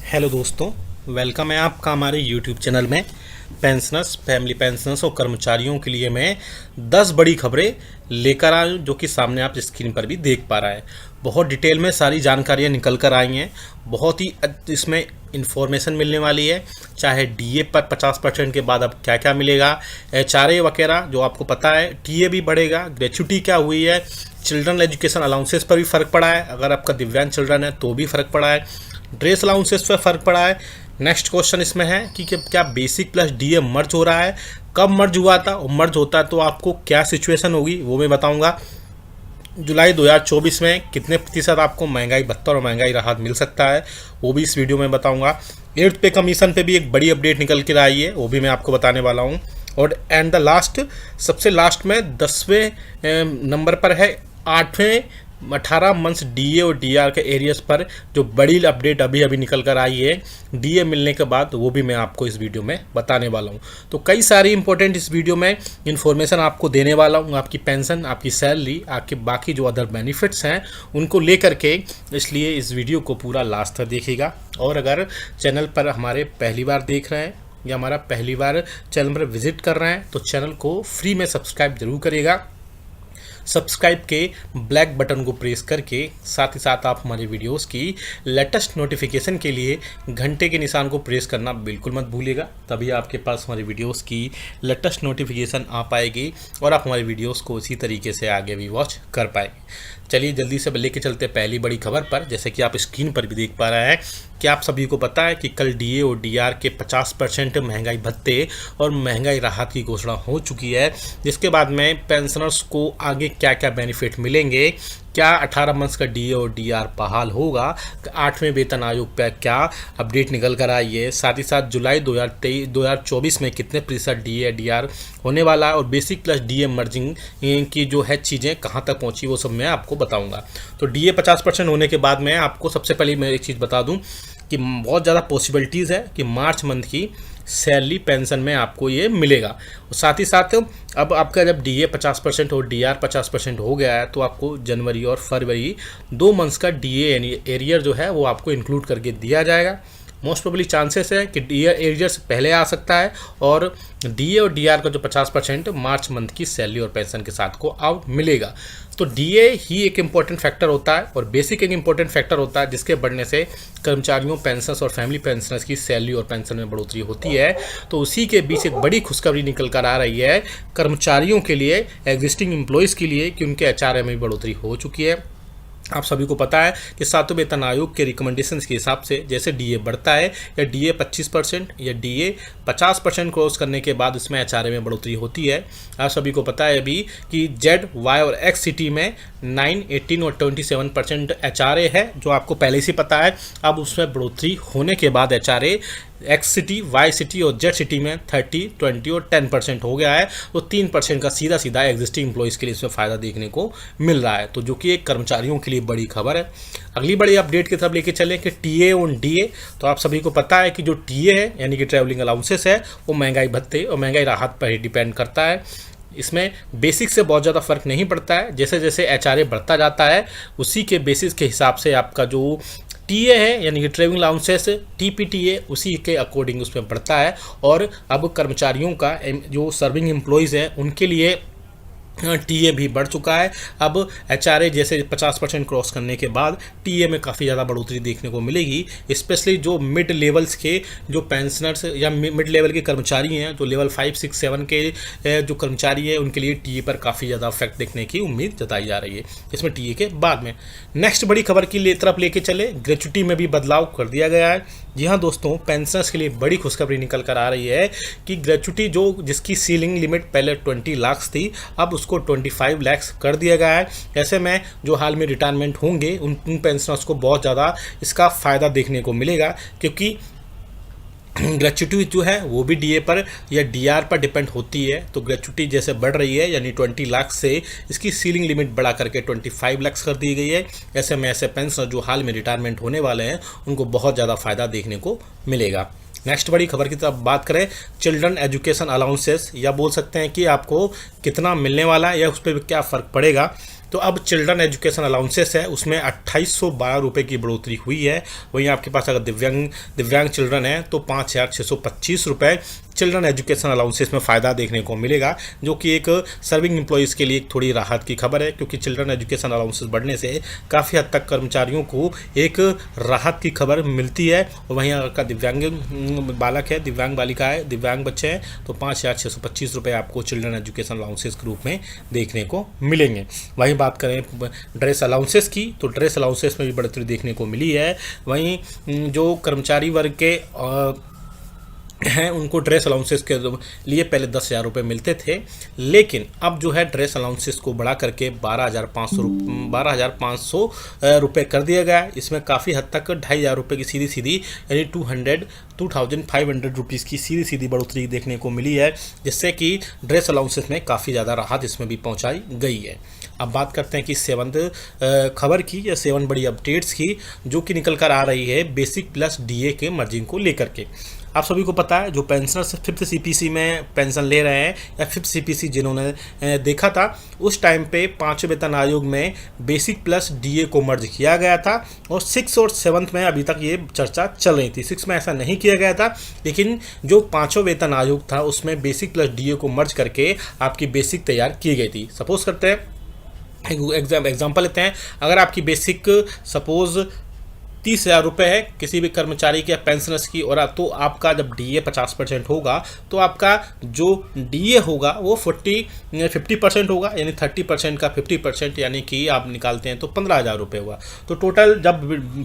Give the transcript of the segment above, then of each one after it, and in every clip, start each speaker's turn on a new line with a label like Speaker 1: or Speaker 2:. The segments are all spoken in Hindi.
Speaker 1: हेलो दोस्तों, वेलकम है आपका हमारे यूट्यूब चैनल में। पेंशनर्स, फैमिली पेंशनर्स और कर्मचारियों के लिए मैं 10 बड़ी खबरें लेकर आया हूँ, जो कि सामने आप स्क्रीन पर भी देख पा रहा है। बहुत डिटेल में सारी जानकारियाँ निकल कर आई हैं। बहुत ही इसमें इंफॉर्मेशन मिलने वाली है, चाहे डीए पर 50% के बाद अब क्या क्या मिलेगा, एचआरए वगैरह जो आपको पता है, टीए भी बढ़ेगा, ग्रेच्युटी क्या हुई है, चिल्ड्रन एजुकेशन अलाउंसेस पर भी फ़र्क पड़ा है, अगर आपका दिव्यांग चिल्ड्रन है तो भी फ़र्क पड़ा है, ड्रेस अलाउंसेस पर फ़र्क पड़ा है। नेक्स्ट क्वेश्चन इसमें है कि क्या बेसिक प्लस डीए मर्ज हो रहा है, कब मर्ज हुआ था और मर्ज होता है तो आपको क्या सिचुएशन होगी वो मैं बताऊंगा। जुलाई 2024 में कितने प्रतिशत आपको महंगाई भत्ता और महंगाई राहत मिल सकता है वो भी इस वीडियो में बताऊंगा। एट्थ पे कमीशन पे भी एक बड़ी अपडेट निकल कर आई है, वो भी मैं आपको बताने वाला हूँ। और एंड द लास्ट, सबसे लास्ट में 10वें नंबर पर है 8वें 18 मंथ्स डीए और डीआर के एरियाज पर जो बड़ी अपडेट अभी अभी निकल कर आई है डीए मिलने के बाद, वो भी मैं आपको इस वीडियो में बताने वाला हूँ। तो कई सारी इंपॉर्टेंट इस वीडियो में इन्फॉर्मेशन आपको देने वाला हूँ, आपकी पेंशन, आपकी सैलरी, आपके बाकी जो अदर बेनिफिट्स हैं उनको लेकर के, इसलिए इस वीडियो को पूरा लास्ट तक देखिएगा। और अगर चैनल पर हमारे पहली बार देख रहे हैं या हमारा पहली बार चैनल पर विजिट कर रहे हैं तो चैनल को फ्री में सब्सक्राइब जरूर करिएगा। सब्सक्राइब के ब्लैक बटन को प्रेस करके साथ ही साथ आप हमारे वीडियोस की लेटेस्ट नोटिफिकेशन के लिए घंटे के निशान को प्रेस करना बिल्कुल मत भूलिएगा, तभी आपके पास हमारे वीडियोस की लेटेस्ट नोटिफिकेशन आ पाएगी और आप हमारे वीडियोस को इसी तरीके से आगे भी वॉच कर पाएंगे। चलिए जल्दी से लेके चलते पहली बड़ी खबर पर। जैसे कि आप स्क्रीन पर भी देख पा रहे हैं कि आप सभी को पता है कि कल डीए और डीआर के 50% महंगाई भत्ते और महंगाई राहत की घोषणा हो चुकी है, जिसके बाद में पेंशनर्स को आगे क्या क्या बेनिफिट मिलेंगे, क्या 18 मंथ्स का डीए और डीआर बहाल होगा, 8वें वेतन आयोग पर क्या अपडेट निकल कर आई है, साथ ही साथ जुलाई 2024 में कितने प्रतिशत डीए डीआर होने वाला है और बेसिक प्लस डीए मर्जिंग की जो है चीज़ें कहाँ तक पहुँची वो सब मैं आपको बताऊंगा। तो डीए 50% होने के बाद मैं आपको सबसे पहले मैं एक चीज़ बता दूं कि बहुत ज़्यादा पॉसिबिलिटीज़ है कि मार्च मंथ की सैलरी पेंशन में आपको ये मिलेगा। और साथ ही साथ अब आपका जब डीए 50% और डीआर 50% हो गया है तो आपको जनवरी और फरवरी 2 मंथ्स का डीए एरियर जो है वो आपको इंक्लूड करके दिया जाएगा। मोस्ट प्रोबेबली चांसेस है कि डीए एरियर से पहले आ सकता है और डीए और डीआर का जो 50% मार्च मंथ की सैलरी और पेंशन के साथ को आउट मिलेगा। तो डीए ही एक इम्पॉर्टेंट फैक्टर होता है और बेसिक एक इम्पॉर्टेंट फैक्टर होता है जिसके बढ़ने से कर्मचारियों, पेंशनर्स और फैमिली पेंशनर्स की सैलरी और पेंशन में बढ़ोतरी होती है। तो उसी के बीच एक बड़ी खुशखबरी निकल कर आ रही है कर्मचारियों के लिए, एग्जिस्टिंग एम्प्लॉयज़ के लिए, कि उनके एचआरए में बढ़ोतरी हो चुकी है। आप सभी को पता है कि 7वें वेतन आयोग के रिकमेंडेशंस के हिसाब से जैसे डीए बढ़ता है या डीए 25% या डीए 50% क्रॉस करने के बाद इसमें एचआरए में बढ़ोतरी होती है। आप सभी को पता है अभी कि जेड, वाई और एक्स सिटी में 9, 18 और 27% एचआरए है, जो आपको पहले से पता है। अब उसमें बढ़ोतरी होने के बाद HRA X city, Y city और जेड सिटी में 30, 20 और 10% हो गया है। तो 3% का सीधा सीधा एग्जिस्टिंग एम्प्लॉयज़ के लिए इसमें फ़ायदा देखने को मिल रहा है, तो जो कि एक कर्मचारियों के लिए बड़ी खबर है। अगली बड़ी अपडेट की तरफ लेके चलें कि टीए और डीए। तो आप सभी को पता है कि जो टीए है यानी कि ट्रैवलिंग अलाउंसेस है वो महंगाई भत्ते और महंगाई राहत पर ही डिपेंड करता है। इसमें बेसिक से बहुत ज़्यादा फर्क नहीं पड़ता है, जैसे जैसे एचआरए बढ़ता जाता है उसी के बेसिस के हिसाब से आपका जो टीए है यानी कि ट्रैवलिंग अलाउंसेस, टीपीटीए, उसी के अकॉर्डिंग उसमें बढ़ता है। और अब कर्मचारियों का जो सर्विंग एम्प्लॉयज़ हैं उनके लिए टीए भी बढ़ चुका है। अब एचआरए जैसे 50% क्रॉस करने के बाद टीए में काफ़ी ज़्यादा बढ़ोतरी देखने को मिलेगी, स्पेशली जो मिड लेवल्स के जो पेंशनर्स या मिड लेवल के कर्मचारी हैं, जो लेवल 5, 6, 7 के जो कर्मचारी हैं उनके लिए टीए पर काफ़ी ज़्यादा इफेक्ट देखने की उम्मीद जताई जा रही है इसमें टीए के बाद में। नेक्स्ट बड़ी खबर की तरफ लेके चले, ग्रेच्युटी में भी बदलाव कर दिया गया है। जी हाँ दोस्तों, पेंशनर्स के लिए बड़ी खुशखबरी निकल कर आ रही है कि ग्रेच्युटी जो जिसकी सीलिंग लिमिट पहले 20 लाख थी, अब उसको 25 लाख कर दिया गया है। ऐसे में जो हाल में रिटायरमेंट होंगे उन पेंशनर्स को बहुत ज़्यादा इसका फ़ायदा देखने को मिलेगा, क्योंकि ग्रेच्युटी जो है वो भी डीए पर या डीआर पर डिपेंड होती है। तो ग्रेच्युटी जैसे बढ़ रही है यानी 20 लाख से इसकी सीलिंग लिमिट बढ़ा करके 25 लाख कर दी गई है। ऐसे में ऐसे पेंशनर जो हाल में रिटायरमेंट होने वाले हैं उनको बहुत ज़्यादा फ़ायदा देखने को मिलेगा। नेक्स्ट बड़ी खबर की तरफ बात करें, चिल्ड्रन एजुकेशन अलाउंसेस, या बोल सकते हैं कि आपको कितना मिलने वाला है या उस पर क्या फ़र्क पड़ेगा। तो अब चिल्ड्रन एजुकेशन अलाउंसेस है उसमें 2812 रुपये की बढ़ोतरी हुई है। वहीं आपके पास अगर दिव्यांग चिल्ड्रन है तो 5625 रुपये चिल्ड्रन एजुकेशन अलाउंसेस में फ़ायदा देखने को मिलेगा, जो कि एक सर्विंग एम्प्लॉयज़ के लिए एक थोड़ी राहत की खबर है, क्योंकि चिल्ड्रन एजुकेशन अलाउंसेस बढ़ने से काफ़ी हद तक कर्मचारियों को एक राहत की खबर मिलती है। और वहीं अगर दिव्यांग बालक है, दिव्यांग बालिका है, दिव्यांग बच्चे हैं तो 5625 रुपये आपको चिल्ड्रन एजुकेशन अलाउंसेस के रूप में देखने को मिलेंगे। वहीं बात करें ड्रेस अलाउंसेस की तो ड्रेस अलाउंसेस में भी बढ़ोतरी देखने को मिली है। वहीं जो कर्मचारी वर्ग के हैं उनको ड्रेस अलाउंसेस के लिए पहले 10,000 रुपये मिलते थे, लेकिन अब जो है ड्रेस अलाउंसेस को बढ़ा करके 12,500 रुपये कर दिया गया है। इसमें काफ़ी हद तक 2,500 रुपये की सीधी यानी 2,500 रुपीज़ की सीधी बढ़ोतरी देखने को मिली है, जिससे कि ड्रेस अलाउंसेस में काफ़ी ज़्यादा राहत इसमें भी पहुंचाई गई है। अब बात करते हैं कि 7th खबर की या 7 बड़ी अपडेट्स की, जो कि निकल कर आ रही है बेसिक प्लस डीए के मर्जिंग को लेकर के। आप सभी को पता है जो पेंशनर्स 5th CPC में पेंशन ले रहे हैं या 5th CPC जिन्होंने देखा था, उस टाइम पे 5वें वेतन आयोग में बेसिक प्लस डीए को मर्ज किया गया था और 6 और 7th में अभी तक ये चर्चा चल रही थी। 6 में ऐसा नहीं किया गया था, लेकिन जो 5वां वेतन आयोग था उसमें बेसिक प्लस डीए को मर्ज करके आपकी बेसिक तैयार की गई थी। सपोज करते हैं एग्जाम्पल लेते हैं, अगर आपकी बेसिक सपोज 30,000 रुपये है किसी भी कर्मचारी के या पेंशनर्स की, और तो आपका जब डीए 50% होगा तो आपका जो डीए होगा वो 50% होगा, यानी 30% का 50% यानी कि आप निकालते हैं तो 15,000 रुपये हुआ। तो टोटल जब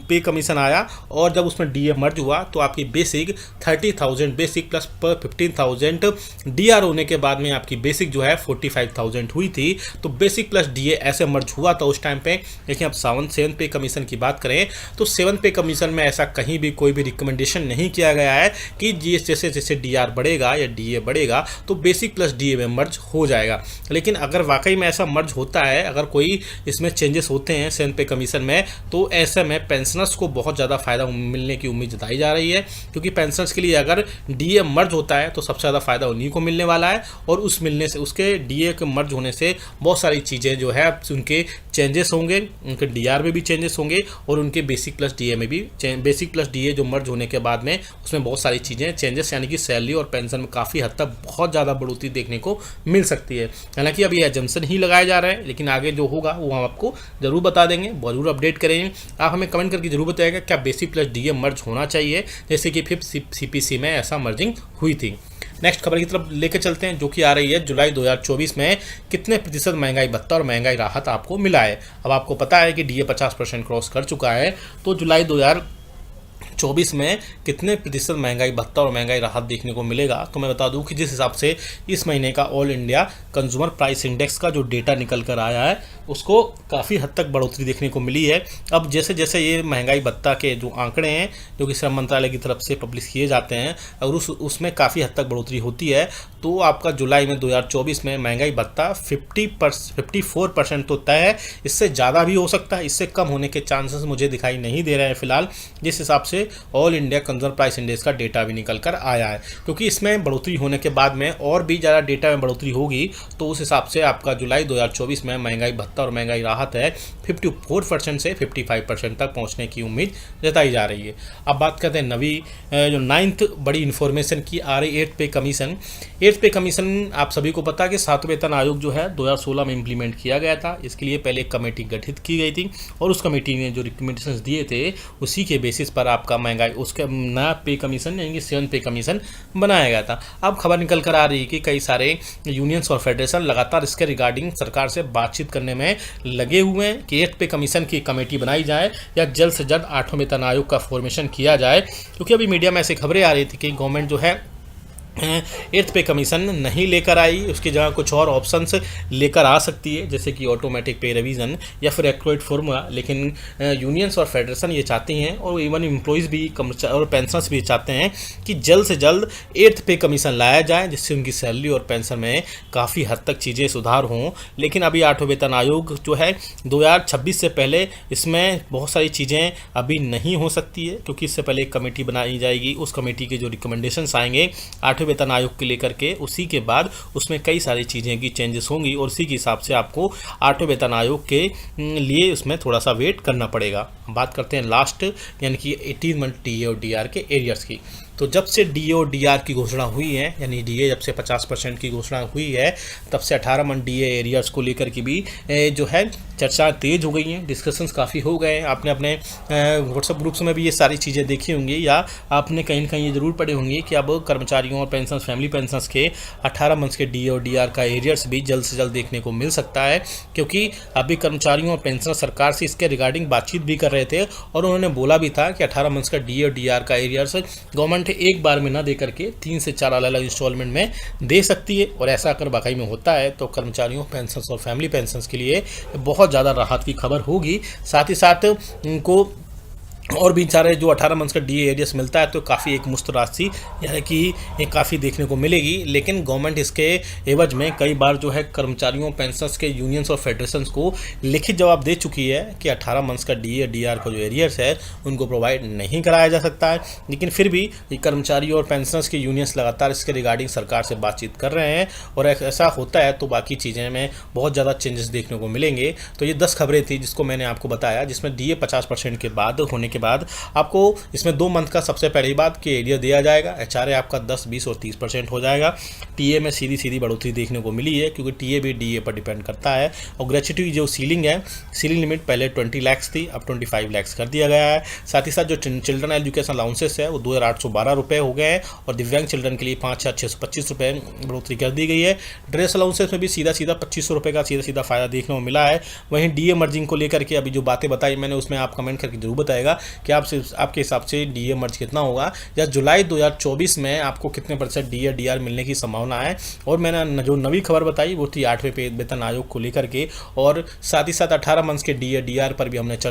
Speaker 1: पे कमीशन आया और जब उसमें डीए मर्ज हुआ तो आपकी बेसिक 30,000 बेसिक प्लस 15,000 डीआर होने के बाद में आपकी बेसिक जो है 45,000 हुई थी। तो बेसिक प्लस डीए ऐसे मर्ज हुआ था उस टाइम पे। लेकिन अब 7th पे कमीशन की बात करें तो 7th पे कमीशन में ऐसा कहीं भी कोई भी रिकमेंडेशन नहीं किया गया है कि जैसे जैसे डीआर बढ़ेगा या डीए बढ़ेगा तो बेसिक प्लस डीए में मर्ज हो जाएगा। लेकिन अगर वाकई में ऐसा मर्ज होता है, अगर कोई इसमें चेंजेस होते हैं 7th पे कमीशन में, तो ऐसे में पेंशनर्स को बहुत ज़्यादा फायदा मिलने की उम्मीद जताई जा रही है, क्योंकि पेंशनर्स के लिए अगर डीए मर्ज होता है तो सबसे ज़्यादा फायदा उन्हीं को मिलने वाला है। और उस मिलने से उसके डीए के मर्ज होने से बहुत सारी चीज़ें जो है उनके चेंजेस होंगे, उनके डीआर में भी चेंजेस होंगे और उनके बेसिक प्लस डीए में भी बेसिक प्लस डीए जो मर्ज होने के बाद में उसमें बहुत सारी चीज़ें चेंजेस, यानी कि सैलरी और पेंशन में काफ़ी हद तक बहुत ज़्यादा बढ़ोतरी देखने को मिल सकती है। हालांकि अब ये एजम्पशन ही लगाए जा रहे हैं, लेकिन आगे जो होगा वो हम आपको ज़रूर बता देंगे, जरूर अपडेट करेंगे। आप हमें कमेंट करके जरूर बताइएगा क्या बेसिक प्लस डीए मर्ज होना चाहिए, जैसे कि 5th CPC में ऐसा मर्जिंग हुई थी। नेक्स्ट खबर की तरफ लेकर चलते हैं, जो कि आ रही है जुलाई 2024 में कितने प्रतिशत महंगाई भत्ता और महंगाई राहत आपको मिला है। अब आपको पता है कि डीए 50% क्रॉस कर चुका है, तो जुलाई 2024 में कितने प्रतिशत महंगाई भत्ता और महंगाई राहत देखने को मिलेगा। तो मैं बता दूं कि जिस हिसाब से इस महीने का all India consumer price index का जो डेटा निकल कर आया है उसको काफ़ी हद तक बढ़ोतरी देखने को मिली है। अब जैसे जैसे ये महंगाई भत्ता के जो आंकड़े हैं जो कि श्रम मंत्रालय की तरफ से पब्लिश किए जाते हैं, अगर उसमें काफ़ी हद तक बढ़ोतरी होती है तो आपका जुलाई में 2024 में महंगाई भत्ता 54% तो तय है। इससे ज़्यादा भी हो सकता है, इससे कम होने के चांसेस मुझे दिखाई नहीं दे रहे हैं फिलहाल, जिस हिसाब से all India consumer price index का डेटा भी निकल कर आया है। क्योंकि इसमें बढ़ोतरी होने के बाद में और भी ज़्यादा डेटा में बढ़ोतरी होगी, तो उस हिसाब से आपका जुलाई 2024 में महंगाई भत्ता और महंगाई राहत है 54% से 55% तक पहुंचने की उम्मीद जताई जा रही है। अब बात करते हैं नवी जो 9th बड़ी इन्फॉर्मेशन की आ रही 8th पे कमीशन। 8th पे कमीशन आप सभी को पता है कि 7वें वेतन आयोग जो है 2016 में इम्प्लीमेंट किया गया था। इसके लिए पहले एक कमेटी गठित की गई थी और उस कमेटी ने जो रिकमेंडेशंस दिए थे उसी के बेसिस पर आपका महंगाई उसका नया पे कमीशन यानी कि 7th पे कमीशन बनाया गया था। अब खबर निकल कर आ रही है कि कई सारे यूनियंस और फेडरेशन लगातार इसके रिगार्डिंग सरकार से बातचीत करने में लगे हुए हैं कि 8th पे कमीशन की कमेटी बनाई जाए या जल्द से जल्द 8वें वेतन आयोग का फॉर्मेशन किया जाए। क्योंकि अभी मीडिया में ऐसी खबरें आ रही थी कि गवर्नमेंट जो है 8th पे कमीशन नहीं लेकर आई, उसकी जगह कुछ और ऑप्शंस लेकर आ सकती है, जैसे कि ऑटोमेटिक पे रिवीजन या फिर एक्रोइड फॉर्मूला। लेकिन यूनियंस और फेडरेशन ये चाहती हैं और इवन एम्प्लॉयज़ भी और पेंशनर्स भी चाहते हैं कि जल्द से जल्द 8th पे कमीशन लाया जाए, जिससे उनकी सैलरी और पेंशन में काफ़ी हद तक चीज़ें सुधार हों। लेकिन अभी 8वें वेतन आयोग जो है 2026 से पहले इसमें बहुत सारी चीज़ें अभी नहीं हो सकती है, क्योंकि इससे पहले एक कमेटी बनाई जाएगी। उस कमेटी के जो रिकमेंडेशंस आएंगे 8वें 8वें वेतन आयोग के लेकर के उसी के बाद उसमें कई सारी चीज़ें की चेंजेस होंगी और उसी के हिसाब से आपको 8वें वेतन आयोग के लिए उसमें थोड़ा सा वेट करना पड़ेगा। बात करते हैं लास्ट यानी कि 18 मंथ डीए और डीआर के एरियर्स की। तो जब से डीए और डीआर की घोषणा हुई है, यानी डीए जब से 50% की घोषणा हुई है, तब से 18 मंथ डीए एरियर्स को लेकर के भी जो है चर्चा तेज हो गई हैं, डिस्कशंस काफ़ी हो गए हैं। आपने अपने व्हाट्सएप ग्रुप्स में भी ये सारी चीज़ें देखी होंगी या आपने कहीं ना कहीं ये ज़रूर पढ़े होंगे कि अब कर्मचारियों और पेंशन फैमिली पेंशनर्स के 18 मंथ्स के डीए और डीआर का एरियर्स भी जल्द से जल्द देखने को मिल सकता है, क्योंकि अभी कर्मचारियों और पेंशनर सरकार से इसके रिगार्डिंग बातचीत भी कर रहे थे और उन्होंने बोला भी था कि 18 मंथ्स का डीए और डीआर का एरियर्स गवर्नमेंट एक बार में ना दे करके 3 से 4 अलग अलग इंस्टॉलमेंट में दे सकती है। और ऐसा अगर वाकई में होता है तो कर्मचारियों पेंशनर्स और फैमिली पेंशनर्स के लिए बहुत ज़्यादा राहत की खबर होगी। साथ ही साथ उनको और भी सारे जो 18 मंथ्स का डीए एरियर्स मिलता है तो काफ़ी एक मुश्त राशि यानी कि ये काफ़ी देखने को मिलेगी। लेकिन गवर्नमेंट इसके एवज में कई बार जो है कर्मचारियों पेंशनर्स के यूनियंस और फेडरेशंस को लिखित जवाब दे चुकी है कि 18 मंथ्स का डीए डीआर का जो एरियर्स है उनको प्रोवाइड नहीं कराया जा सकता है। लेकिन फिर भी कर्मचारियों और पेंशनर्स के यूनियंस लगातार इसके रिगार्डिंग सरकार से बातचीत कर रहे हैं और ऐसा होता है तो बाकी चीज़ें में बहुत ज़्यादा चेंजेस देखने को मिलेंगे। तो ये 10 खबरें थी जिसको मैंने आपको बताया, जिसमें डीए 50% के बाद होने के बाद आपको इसमें 2 मंथ का सबसे पहली बात कि एरियर दिया जाएगा। एचआरए आपका 10, 20 और 30% हो जाएगा। टीए में सीधी बढ़ोतरी देखने को मिली है क्योंकि टीए भी डीए पर डिपेंड करता है। और ग्रेच्युटी जो सीलिंग है, सीलिंग लिमिट पहले 20 लाख थी, अब 25 लाख कर दिया गया है। साथ ही साथ जो चिल्ड्रन एजुकेशन अलाउंसेस है वो 2812 रुपये हो गए हैं और दिव्यांग चिल्ड्रन के लिए 5625 रुपये बढ़ोतरी कर दी गई है। ड्रेस अलाउंसेस में भी सीधा 2500 रुपये का सीधा फ़ायदा देखने को मिला है। वहीं डीए मर्जिंग को लेकर के अभी जो बातें बताई मैंने उसमें आप कमेंट करके जरूर बताएगा कि आपके हिसाब से डीए मर्ज कितना होगा या जुलाई 2024 में आपको कितने % डीए डीआर मिलने की संभावना है। और मैंने जो नवी खबर बताई वो थी 8वें वेतन आयोग को लेकर के और साथ ही साथ 18 मंथ्स के डीए डीआर पर भी हमने चर्चा